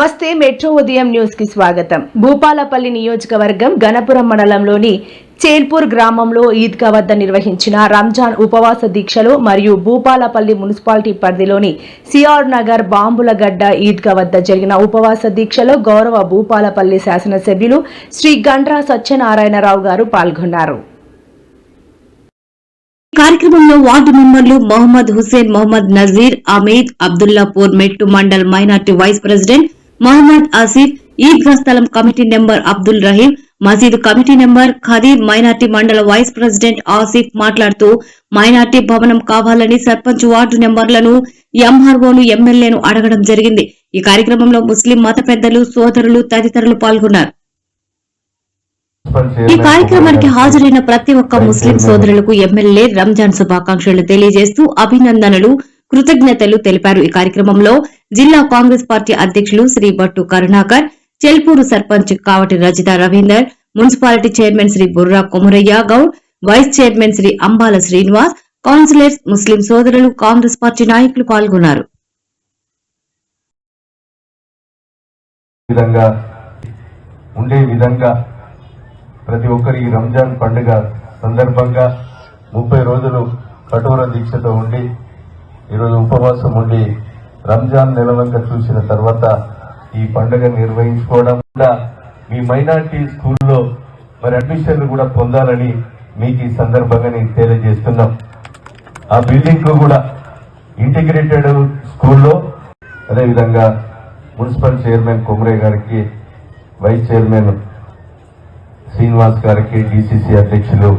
నమస్తే మెట్రో ఉదయం న్యూస్ కి స్వాగతం. భూపాలపల్లి నియోజకవర్గం గణపురం మండలంలోని చేల్పూర్ గ్రామంలో ఈద్గా వద్ద నిర్వహించిన రంజాన్ ఉపవాస దీక్షలు మరియు భూపాలపల్లి మున్సిపాలిటీ పరిధిలోని సిఆర్ నగర్ బాంబులగడ్డ ఈద్గా వద్ద జరిగిన ఉపవాస దీక్షలో గౌరవ భూపాలపల్లి శాసనసభ్యులు శ్రీ గండ్రా సత్యనారాయణరావు గారు పాల్గొన్నారు. కార్యక్రమంలో వార్డు మెంబర్లు Mohammed Hussain, Mohammed Nazir, Ameed, Abdullapur Mettu mandal minority vice president Mohammed Asif, Eidgah స్థలం కమిటీ నెంబర్ అబ్దుల్ రహీం, మసీదు కమిటీ నెంబర్ ఖదీర్, మైనార్టీ మండల వైస్ ప్రెసిడెంట్ ఆసిఫ్ మాట్లాడుతూ మైనార్టీ భవనం కావాలని సర్పంచ్ వార్డు నెంబర్లను, ఎంఆర్ఓను, ఎమ్మెల్యేను అడగడం జరిగింది. ఈ కార్యక్రమంలో ముస్లిం మత పెద్దలు, సోదరులు తదితరులు పాల్గొన్నారు. ఈ కార్యక్రమానికి హాజరైన ప్రతి ఒక్క ముస్లిం సోదరులకు ఎమ్మెల్యే రంజాన్ శుభాకాంక్షలు తెలియజేస్తూ అభినందనలు, కృతజ్ఞతలు తెలిపారు. ఈ కార్యక్రమంలో జిల్లా కాంగ్రెస్ పార్టీ అధ్యక్షులు Shri Bhattu Karunakar, Chelpur sarpanch Kavati Rajitha Ravinder, municipality chairman Shri Burra Komuraiah Goud, vice chairman Shri Ambala Srinivas, councillors, Muslim సోదరులు, కాంగ్రెస్ పార్టీ నాయకులు పాల్గొన్నారు. ప్రతి ఒక్కరి రంజాన్ పండుగ సందర్భంగా 30 రోజులు కఠోర దీక్షతో ఉండి ఈరోజు ఉపవాసం ఉండి రంజాన్ నెలవంక చూసిన తర్వాత ఈ పండుగ నిర్వహించుకోవడం కూడా మీ మైనార్టీ స్కూల్లో మరి అడ్మిషన్లు కూడా పొందాలని మీకు ఈ సందర్భంగా నేను తెలియజేస్తున్నాం. ఆ బిల్డింగ్ కూడా ఇంటిగ్రేటెడ్ స్కూల్లో అదేవిధంగా మున్సిపల్ చైర్మన్ కొమరే గారికి, వైస్ చైర్మన్ శ్రీనివాస్ గారికి, డిసిసి అధ్యక్షులు